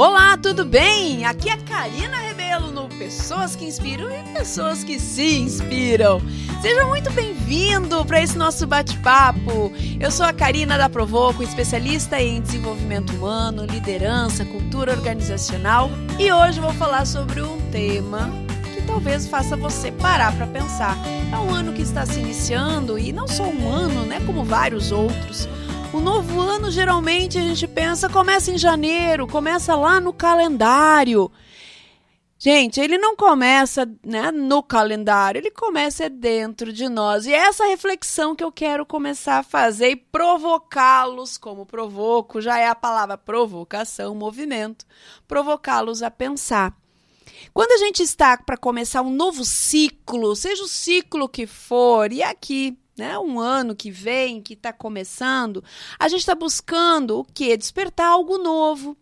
Olá, tudo bem? Aqui é a Karina Rebelo no Pessoas que Inspiram e Pessoas que se Inspiram. Seja muito bem-vindo para esse nosso bate-papo. Eu sou a Karina da Provoco, especialista em desenvolvimento humano, liderança, cultura organizacional, e hoje vou falar sobre um tema que talvez faça você parar para pensar. É um ano que está se iniciando e não só um ano, né, como vários outros. O novo ano, geralmente, a gente pensa, começa em janeiro, começa lá no calendário. Gente, ele não começa, né, no calendário, ele começa dentro de nós. E é essa reflexão que eu quero começar a fazer e provocá-los, como provoco, já é a palavra provocação, movimento, provocá-los a pensar. Quando a gente está para começar um novo ciclo, seja o ciclo que for, e aqui, né, um ano que vem, que está começando, a gente está buscando o quê? Despertar algo novo.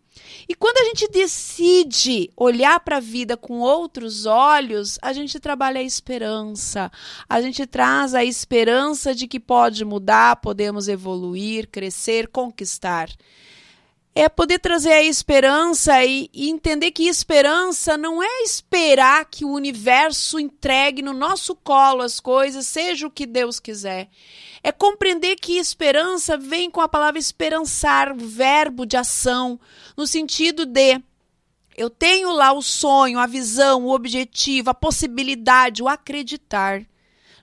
E quando a gente decide olhar para a vida com outros olhos, a gente trabalha a esperança. A gente traz a esperança de que pode mudar, podemos evoluir, crescer, conquistar. É poder trazer a esperança e entender que esperança não é esperar que o universo entregue no nosso colo as coisas, seja o que Deus quiser. É compreender que esperança vem com a palavra esperançar, o verbo de ação, no sentido de eu tenho lá o sonho, a visão, o objetivo, a possibilidade, o acreditar,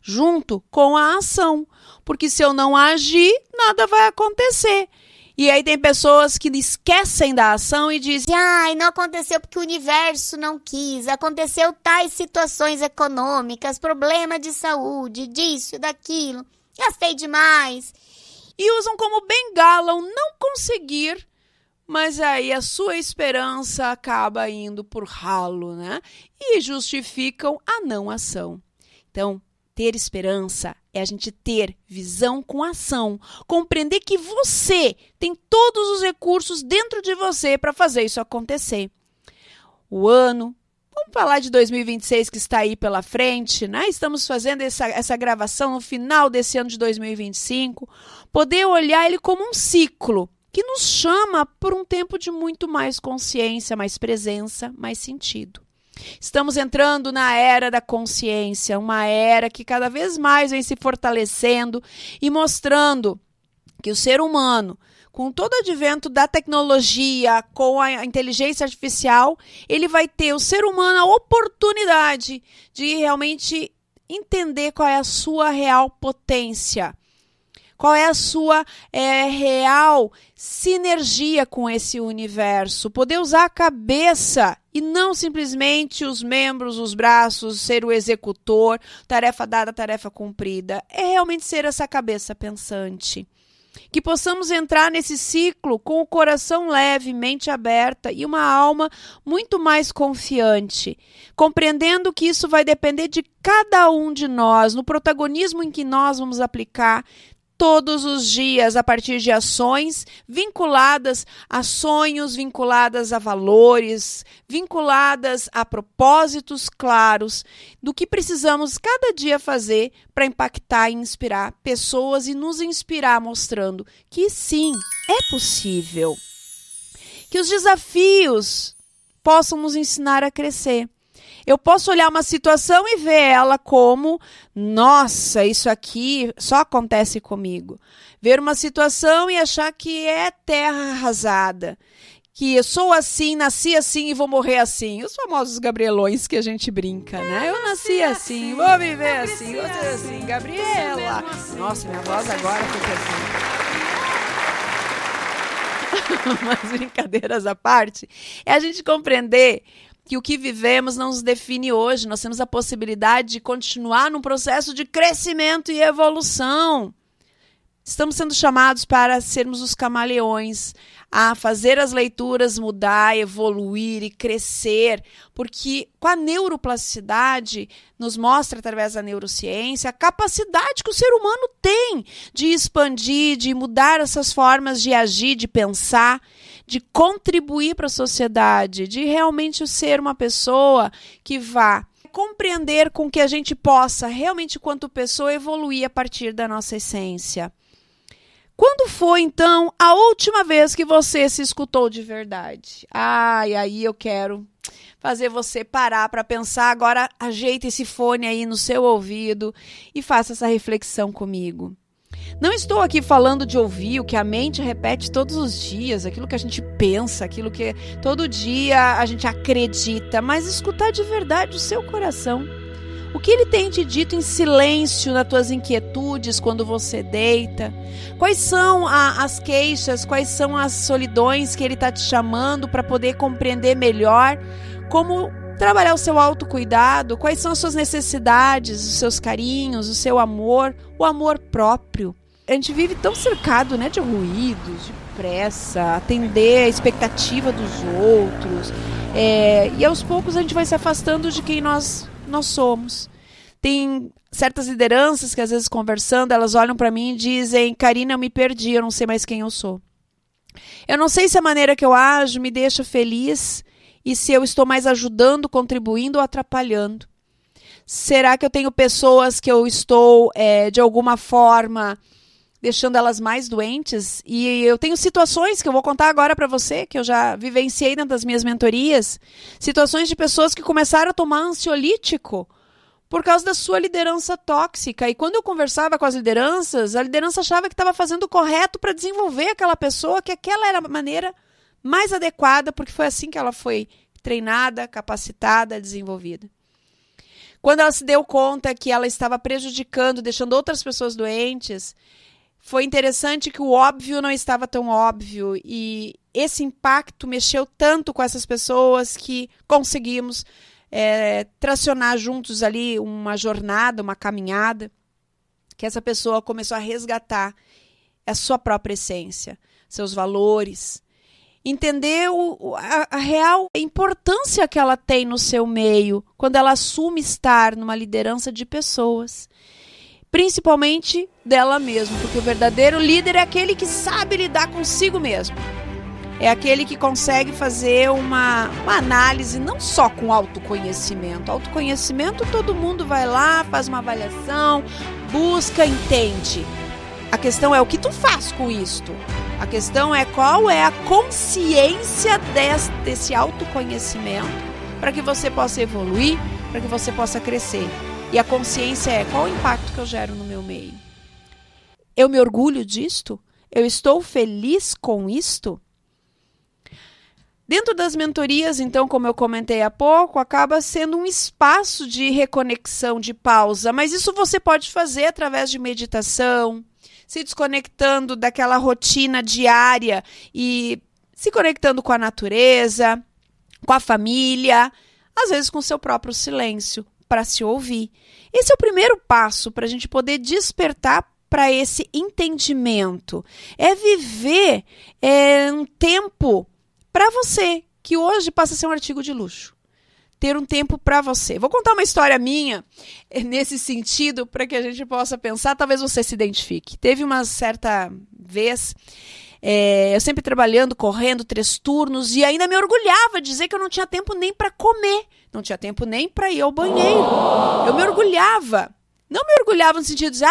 junto com a ação. Porque se eu não agir, nada vai acontecer. E aí tem pessoas que esquecem da ação e dizem: ai, não aconteceu porque o universo não quis, aconteceu tais situações econômicas, problema de saúde, disso, daquilo, gastei demais. E usam como bengala o não conseguir, mas aí a sua esperança acaba indo por ralo, né? E justificam a não ação. Então, ter esperança é a gente ter visão com ação, compreender que você tem todos os recursos dentro de você para fazer isso acontecer. O ano, vamos falar de 2026 que está aí pela frente, né? Estamos fazendo essa gravação no final desse ano de 2025, poder olhar ele como um ciclo que nos chama por um tempo de muito mais consciência, mais presença, mais sentido. Estamos entrando na era da consciência, uma era que cada vez mais vem se fortalecendo e mostrando que o ser humano, com todo o advento da tecnologia, com a inteligência artificial, ele vai ter, o ser humano, a oportunidade de realmente entender qual é a sua real potência. Qual é a sua real sinergia com esse universo? Poder usar a cabeça e não simplesmente os membros, os braços, ser o executor, tarefa dada, tarefa cumprida. É realmente ser essa cabeça pensante. Que possamos entrar nesse ciclo com o coração leve, mente aberta e uma alma muito mais confiante, compreendendo que isso vai depender de cada um de nós, no protagonismo em que nós vamos aplicar todos os dias, a partir de ações vinculadas a sonhos, vinculadas a valores, vinculadas a propósitos claros do que precisamos cada dia fazer para impactar e inspirar pessoas e nos inspirar mostrando que sim, é possível. Que os desafios possam nos ensinar a crescer. Eu posso olhar uma situação e ver ela como, nossa, isso aqui só acontece comigo. Ver uma situação e achar que é terra arrasada, que eu sou assim, nasci assim e vou morrer assim. Os famosos Gabrielões que a gente brinca, né? Eu nasci assim, vou viver assim, vou ser assim. Gabriela! Nossa, minha voz agora foi assim. Mas brincadeiras à parte, é a gente compreender que o que vivemos não nos define hoje. Nós temos a possibilidade de continuar num processo de crescimento e evolução. Estamos sendo chamados para sermos os camaleões, a fazer as leituras mudar, evoluir e crescer, porque com a neuroplasticidade nos mostra, através da neurociência, a capacidade que o ser humano tem de expandir, de mudar essas formas de agir, de pensar, de contribuir para a sociedade, de realmente ser uma pessoa que vá compreender com que a gente possa realmente, quanto pessoa, evoluir a partir da nossa essência. Quando foi, então, a última vez que você se escutou de verdade? E aí eu quero fazer você parar para pensar. Agora, ajeita esse fone aí no seu ouvido e faça essa reflexão comigo. Não estou aqui falando de ouvir o que a mente repete todos os dias, aquilo que a gente pensa, aquilo que todo dia a gente acredita, mas escutar de verdade o seu coração. O que ele tem te dito em silêncio nas tuas inquietudes quando você deita? Quais são as queixas, quais são as solidões que ele está te chamando para poder compreender melhor como trabalhar o seu autocuidado? Quais são as suas necessidades, os seus carinhos, o seu amor, o amor próprio? A gente vive tão cercado, né, de ruídos, de pressa, atender a expectativa dos outros. E aos poucos a gente vai se afastando de quem nós somos. Tem certas lideranças que às vezes conversando, elas olham para mim e dizem: Karina, eu me perdi, eu não sei mais quem eu sou. Eu não sei se a maneira que eu ajo me deixa feliz e se eu estou mais ajudando, contribuindo ou atrapalhando. Será que eu tenho pessoas que eu estou, de alguma forma, deixando elas mais doentes? E eu tenho situações que eu vou contar agora para você, que eu já vivenciei dentro das minhas mentorias, situações de pessoas que começaram a tomar ansiolítico por causa da sua liderança tóxica. E quando eu conversava com as lideranças, a liderança achava que estava fazendo o correto para desenvolver aquela pessoa, que aquela era a maneira mais adequada, porque foi assim que ela foi treinada, capacitada, desenvolvida. Quando ela se deu conta que ela estava prejudicando, deixando outras pessoas doentes, foi interessante que o óbvio não estava tão óbvio, e esse impacto mexeu tanto com essas pessoas que conseguimos tracionar juntos ali uma jornada, uma caminhada, que essa pessoa começou a resgatar a sua própria essência, seus valores, entender a real importância que ela tem no seu meio, quando ela assume estar numa liderança de pessoas, principalmente dela mesma, porque o verdadeiro líder é aquele que sabe lidar consigo mesmo. É aquele que consegue fazer uma análise, não só com autoconhecimento. Autoconhecimento, todo mundo vai lá, faz uma avaliação, busca, entende. A questão é o que tu faz com isto. A questão é qual é a consciência desse autoconhecimento para que você possa evoluir, para que você possa crescer. E a consciência é qual o impacto que eu gero no meu meio. Eu me orgulho disto? Eu estou feliz com isto? Dentro das mentorias, então, como eu comentei há pouco, acaba sendo um espaço de reconexão, de pausa. Mas isso você pode fazer através de meditação, se desconectando daquela rotina diária e se conectando com a natureza, com a família, às vezes com o seu próprio silêncio, para se ouvir. Esse é o primeiro passo para a gente poder despertar para esse entendimento. É viver um tempo para você, que hoje passa a ser um artigo de luxo. Ter um tempo para você. Vou contar uma história minha nesse sentido para que a gente possa pensar, talvez você se identifique. Teve uma certa vez, eu sempre trabalhando, correndo 3 turnos, e ainda me orgulhava de dizer que eu não tinha tempo nem para comer, não tinha tempo nem para ir ao banheiro. Eu me orgulhava. Não me orgulhava no sentido de,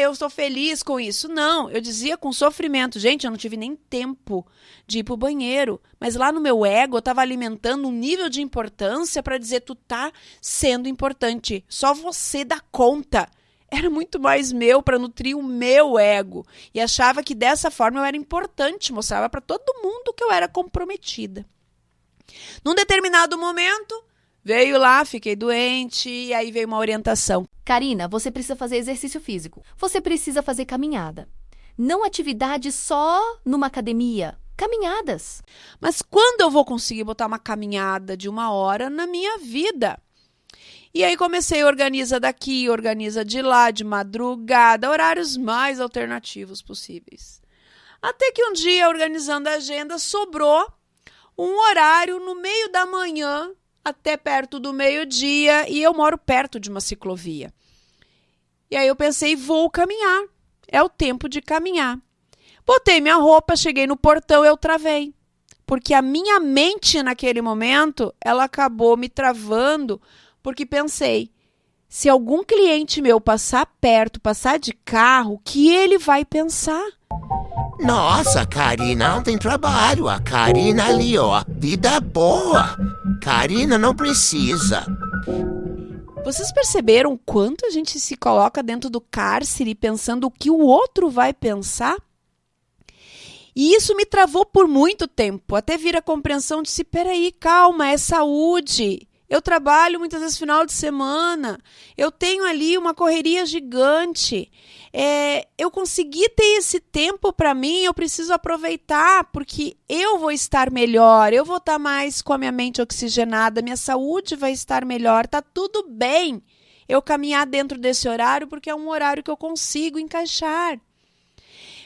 eu estou feliz com isso. Não, eu dizia com sofrimento. Gente, eu não tive nem tempo de ir para o banheiro. Mas lá no meu ego, eu estava alimentando um nível de importância para dizer, tu tá sendo importante. Só você dá conta. Era muito mais meu para nutrir o meu ego. E achava que dessa forma eu era importante. Mostrava para todo mundo que eu era comprometida. Num determinado momento, veio lá, fiquei doente, e aí veio uma orientação. Karina, você precisa fazer exercício físico. Você precisa fazer caminhada. Não atividade só numa academia. Caminhadas. Mas quando eu vou conseguir botar uma caminhada de 1 hora na minha vida? E aí comecei a organizar daqui, organiza de lá, de madrugada, horários mais alternativos possíveis. Até que um dia, organizando a agenda, sobrou um horário no meio da manhã, até perto do meio-dia, e eu moro perto de uma ciclovia. E aí eu pensei, vou caminhar. É o tempo de caminhar. Botei minha roupa, cheguei no portão, eu travei. Porque a minha mente naquele momento, ela acabou me travando, porque pensei, se algum cliente meu passar perto, passar de carro, o que ele vai pensar? Nossa, Karina, não tem trabalho. A Karina ali, ó, vida boa. Karina não precisa. Vocês perceberam quanto a gente se coloca dentro do cárcere pensando o que o outro vai pensar? E isso me travou por muito tempo, até vir a compreensão de se, peraí, calma, é saúde. Eu trabalho muitas vezes final de semana, eu tenho ali uma correria gigante. Eu consegui ter esse tempo para mim, eu preciso aproveitar, porque eu vou estar melhor, eu vou estar mais com a minha mente oxigenada, minha saúde vai estar melhor, tá tudo bem eu caminhar dentro desse horário, porque é um horário que eu consigo encaixar.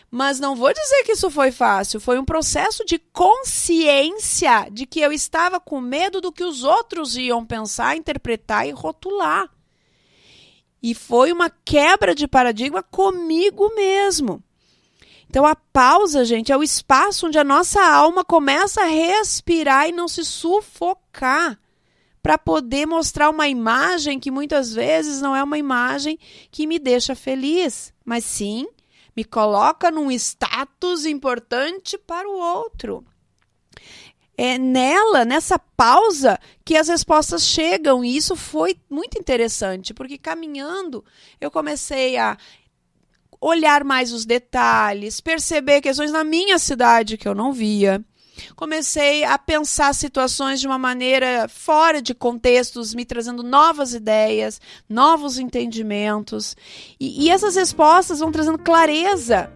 Mas não vou dizer que isso foi fácil, foi um processo de consciência de que eu estava com medo do que os outros iam pensar, interpretar e rotular. E foi uma quebra de paradigma comigo mesmo. Então a pausa, gente, é o espaço onde a nossa alma começa a respirar e não se sufocar, para poder mostrar uma imagem que muitas vezes não é uma imagem que me deixa feliz, mas sim me coloca num status importante para o outro. É nessa pausa, que as respostas chegam. E isso foi muito interessante, porque caminhando, eu comecei a olhar mais os detalhes, perceber questões na minha cidade que eu não via. Comecei a pensar situações de uma maneira fora de contextos, me trazendo novas ideias, novos entendimentos. E essas respostas vão trazendo clareza,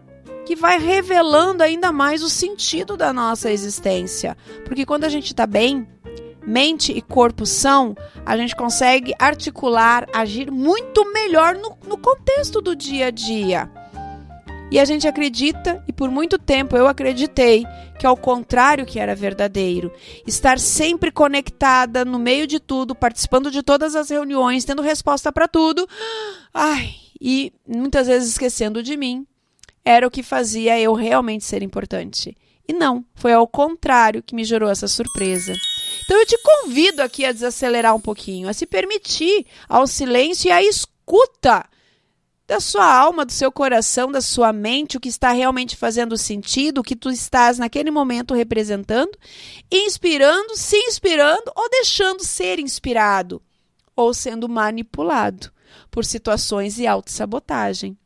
que vai revelando ainda mais o sentido da nossa existência. Porque quando a gente está bem, mente e corpo são, a gente consegue articular, agir muito melhor no contexto do dia a dia. E a gente acredita, e por muito tempo eu acreditei, que ao contrário que era verdadeiro. Estar sempre conectada no meio de tudo, participando de todas as reuniões, tendo resposta para tudo, e muitas vezes esquecendo de mim, era o que fazia eu realmente ser importante. E não, foi ao contrário que me gerou essa surpresa. Então eu te convido aqui a desacelerar um pouquinho, a se permitir ao silêncio e à escuta da sua alma, do seu coração, da sua mente, o que está realmente fazendo sentido, o que tu estás naquele momento representando, inspirando, se inspirando ou deixando ser inspirado, ou sendo manipulado por situações e autossabotagem.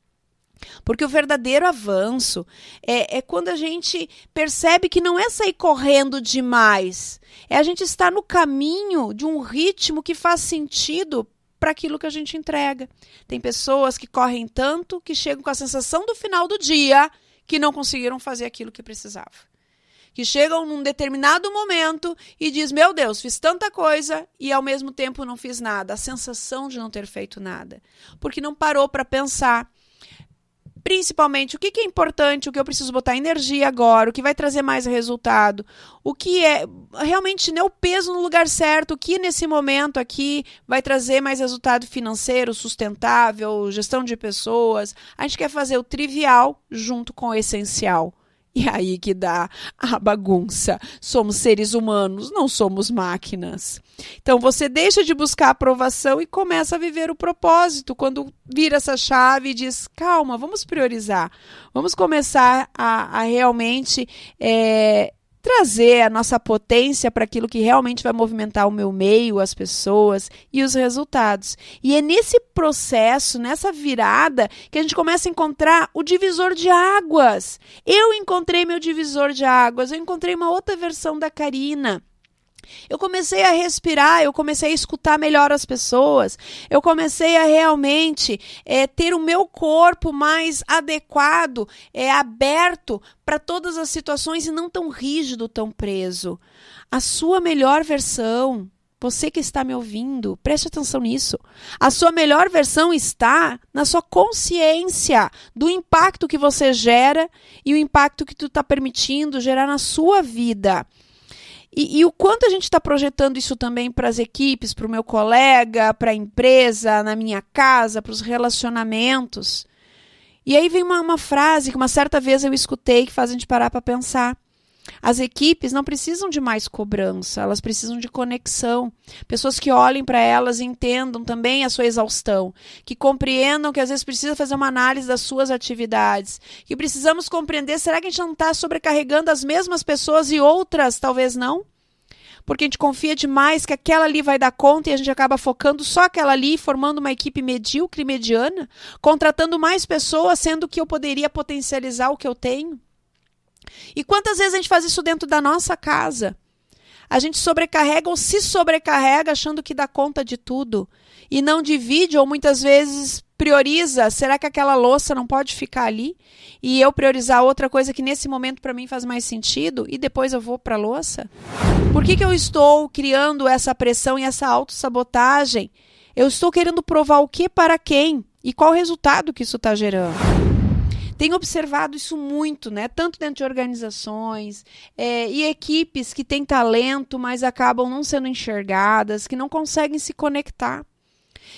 Porque o verdadeiro avanço é quando a gente percebe que não é sair correndo demais, é a gente estar no caminho de um ritmo que faz sentido para aquilo que a gente entrega. Tem pessoas que correm tanto que chegam com a sensação do final do dia que não conseguiram fazer aquilo que precisavam. Que chegam num determinado momento e diz, meu Deus, fiz tanta coisa e ao mesmo tempo não fiz nada. A sensação de não ter feito nada. Porque não parou para pensar. Principalmente, o que é importante, o que eu preciso botar energia agora, o que vai trazer mais resultado, o que é realmente o peso no lugar certo, o que nesse momento aqui vai trazer mais resultado financeiro, sustentável, gestão de pessoas. A gente quer fazer o trivial junto com o essencial. E aí que dá a bagunça. Somos seres humanos, não somos máquinas. Então você deixa de buscar aprovação e começa a viver o propósito. Quando vira essa chave e diz, calma, vamos priorizar. Vamos começar a realmente trazer a nossa potência para aquilo que realmente vai movimentar o meu meio, as pessoas e os resultados. E é nesse processo, nessa virada, que a gente começa a encontrar o divisor de águas. Eu encontrei meu divisor de águas, eu encontrei uma outra versão da Karina. Eu comecei a respirar, eu comecei a escutar melhor as pessoas, eu comecei a realmente ter o meu corpo mais adequado, aberto para todas as situações e não tão rígido, tão preso. A sua melhor versão, você que está me ouvindo, preste atenção nisso. A sua melhor versão está na sua consciência do impacto que você gera e o impacto que tu está permitindo gerar na sua vida. E o quanto a gente está projetando isso também para as equipes, para o meu colega, para a empresa, na minha casa, para os relacionamentos. E aí vem uma frase que uma certa vez eu escutei que faz a gente parar para pensar. As equipes não precisam de mais cobrança, elas precisam de conexão. Pessoas que olhem para elas e entendam também a sua exaustão, que compreendam que às vezes precisa fazer uma análise das suas atividades, que precisamos compreender, será que a gente não está sobrecarregando as mesmas pessoas e outras talvez não? Porque a gente confia demais que aquela ali vai dar conta e a gente acaba focando só aquela ali, formando uma equipe medíocre, mediana, contratando mais pessoas, sendo que eu poderia potencializar o que eu tenho. E quantas vezes a gente faz isso dentro da nossa casa? A gente sobrecarrega ou se sobrecarrega achando que dá conta de tudo e não divide ou muitas vezes prioriza. Será que aquela louça não pode ficar ali? E eu priorizar outra coisa que nesse momento para mim faz mais sentido e depois eu vou para a louça? Por que eu estou criando essa pressão e essa autossabotagem? Eu estou querendo provar o que para quem? E qual o resultado que isso está gerando? Tenho observado isso muito, né? Tanto dentro de organizações e equipes que têm talento, mas acabam não sendo enxergadas, que não conseguem se conectar.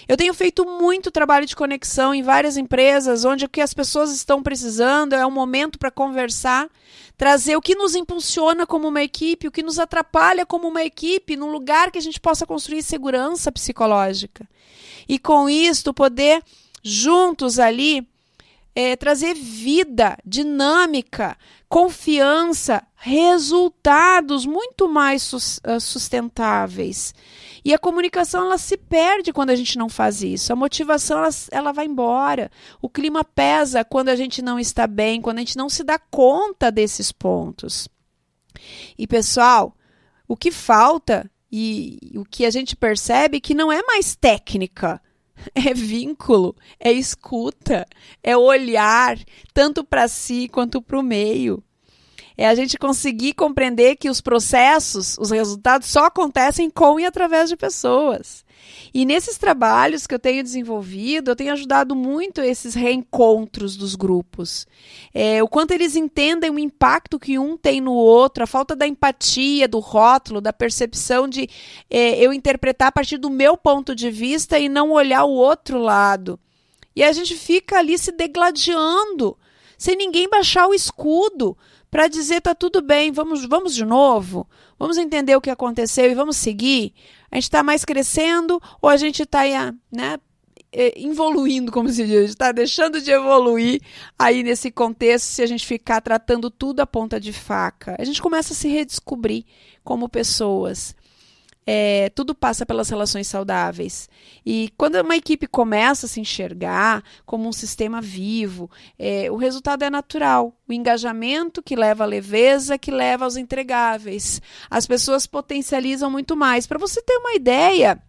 Eu tenho feito muito trabalho de conexão em várias empresas, onde o que as pessoas estão precisando é um momento para conversar, trazer o que nos impulsiona como uma equipe, o que nos atrapalha como uma equipe, num lugar que a gente possa construir segurança psicológica. E com isso, poder juntos ali trazer vida, dinâmica, confiança, resultados muito mais sustentáveis. E a comunicação ela se perde quando a gente não faz isso. A motivação ela vai embora. O clima pesa quando a gente não está bem, quando a gente não se dá conta desses pontos. E pessoal, o que falta e o que a gente percebe que não é mais técnica. É vínculo, é escuta, é olhar tanto para si quanto para o meio. É a gente conseguir compreender que os processos, os resultados só acontecem com e através de pessoas. E nesses trabalhos que eu tenho desenvolvido, eu tenho ajudado muito esses reencontros dos grupos. O quanto eles entendem o impacto que um tem no outro, a falta da empatia, do rótulo, da percepção de eu interpretar a partir do meu ponto de vista e não olhar o outro lado. E a gente fica ali se degladiando, sem ninguém baixar o escudo para dizer, tá tudo bem, vamos de novo, vamos entender o que aconteceu e vamos seguir. A gente está mais crescendo ou a gente está evoluindo, como se diz, está deixando de evoluir aí nesse contexto se a gente ficar tratando tudo a ponta de faca. A gente começa a se redescobrir como pessoas. Tudo passa pelas relações saudáveis. E quando uma equipe começa a se enxergar como um sistema vivo, o resultado é natural. O engajamento que leva à leveza, que leva aos entregáveis. As pessoas potencializam muito mais. Para você ter uma ideia,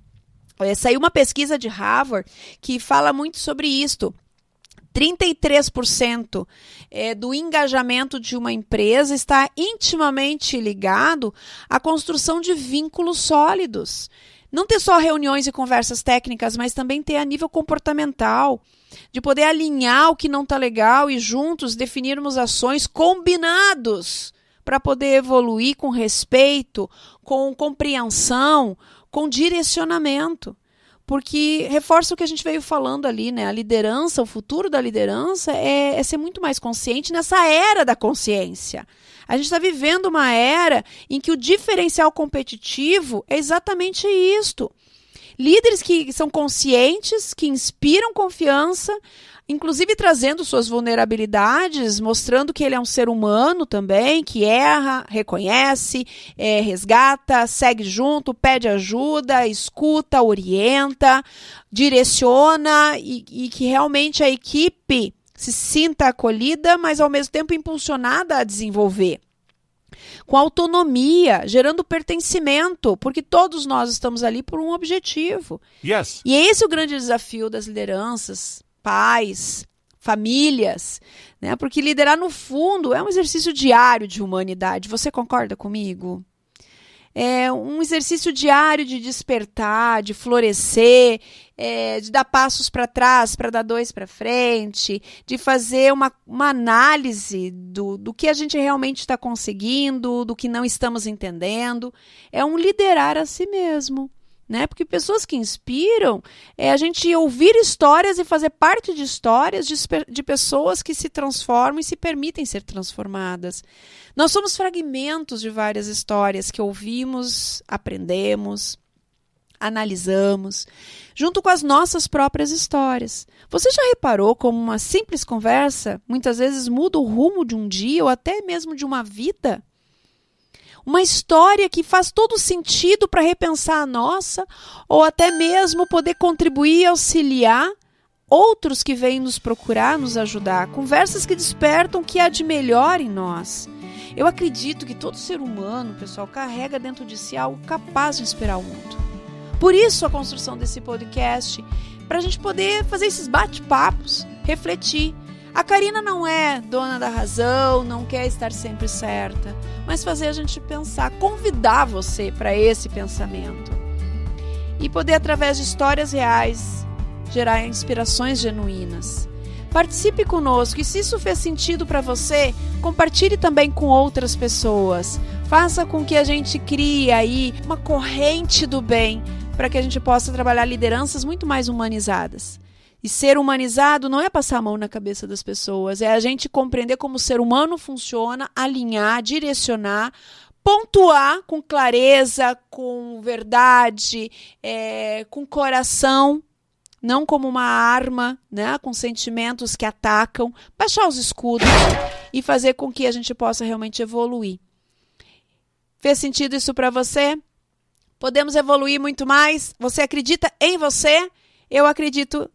saiu uma pesquisa de Harvard que fala muito sobre isto. 33% do engajamento de uma empresa está intimamente ligado à construção de vínculos sólidos. Não ter só reuniões e conversas técnicas, mas também ter a nível comportamental, de poder alinhar o que não está legal e juntos definirmos ações combinados para poder evoluir com respeito, com compreensão, com direcionamento. Porque reforça o que a gente veio falando ali, né? A liderança, o futuro da liderança é ser muito mais consciente nessa era da consciência. A gente está vivendo uma era em que o diferencial competitivo é exatamente isto. Líderes que são conscientes, que inspiram confiança, inclusive trazendo suas vulnerabilidades, mostrando que ele é um ser humano também, que erra, reconhece, resgata, segue junto, pede ajuda, escuta, orienta, direciona e que realmente a equipe se sinta acolhida, mas ao mesmo tempo impulsionada a desenvolver. Com autonomia, gerando pertencimento, porque todos nós estamos ali por um objetivo. Yes. E esse é o grande desafio das lideranças, pais, famílias, né? Porque liderar, no fundo, é um exercício diário de humanidade. Você concorda comigo? É um exercício diário de despertar, de florescer, de dar passos para trás, para dar 2 para frente, de fazer uma análise do que a gente realmente está conseguindo, do que não estamos entendendo. É um liderar a si mesmo. né? Porque pessoas que inspiram é a gente ouvir histórias e fazer parte de histórias de pessoas que se transformam e se permitem ser transformadas. Nós somos fragmentos de várias histórias que ouvimos, aprendemos, analisamos, junto com as nossas próprias histórias. Você já reparou como uma simples conversa muitas vezes muda o rumo de um dia ou até mesmo de uma vida? Uma história que faz todo sentido para repensar a nossa, ou até mesmo poder contribuir e auxiliar outros que vêm nos procurar, nos ajudar. Conversas que despertam o que há de melhor em nós. Eu acredito que todo ser humano, pessoal, carrega dentro de si algo capaz de inspirar o mundo. Por isso a construção desse podcast, para a gente poder fazer esses bate-papos, refletir. A Karina não é dona da razão, não quer estar sempre certa, mas fazer a gente pensar, convidar você para esse pensamento. E poder, através de histórias reais, gerar inspirações genuínas. Participe conosco e, se isso fez sentido para você, compartilhe também com outras pessoas. Faça com que a gente crie aí uma corrente do bem para que a gente possa trabalhar lideranças muito mais humanizadas. E ser humanizado não é passar a mão na cabeça das pessoas, é a gente compreender como o ser humano funciona, alinhar, direcionar, pontuar com clareza, com verdade, com coração, não como uma arma, né, com sentimentos que atacam, baixar os escudos e fazer com que a gente possa realmente evoluir. Fez sentido isso para você? Podemos evoluir muito mais? Você acredita em você? Eu acredito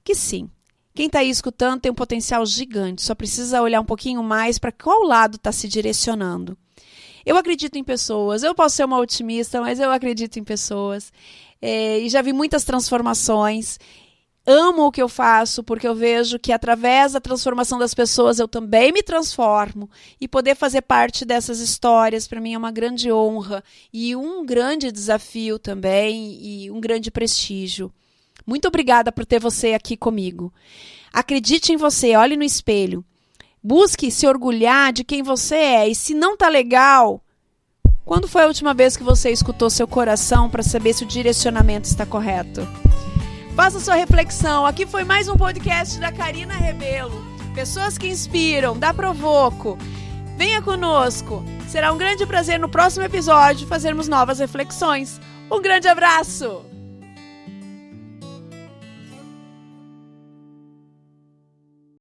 que sim. Quem está aí escutando tem um potencial gigante, só precisa olhar um pouquinho mais para qual lado está se direcionando. Eu acredito em pessoas, eu posso ser uma otimista, mas eu acredito em pessoas. E já vi muitas transformações. Amo o que eu faço, porque eu vejo que através da transformação das pessoas eu também me transformo. E poder fazer parte dessas histórias, para mim, é uma grande honra e um grande desafio também e um grande prestígio. Muito obrigada por ter você aqui comigo. Acredite em você, olhe no espelho. Busque se orgulhar de quem você é. E se não tá legal, quando foi a última vez que você escutou seu coração para saber se o direcionamento está correto? Faça sua reflexão. Aqui foi mais um podcast da Karina Rebelo. Pessoas que inspiram, da Provoco. Venha conosco. Será um grande prazer no próximo episódio fazermos novas reflexões. Um grande abraço!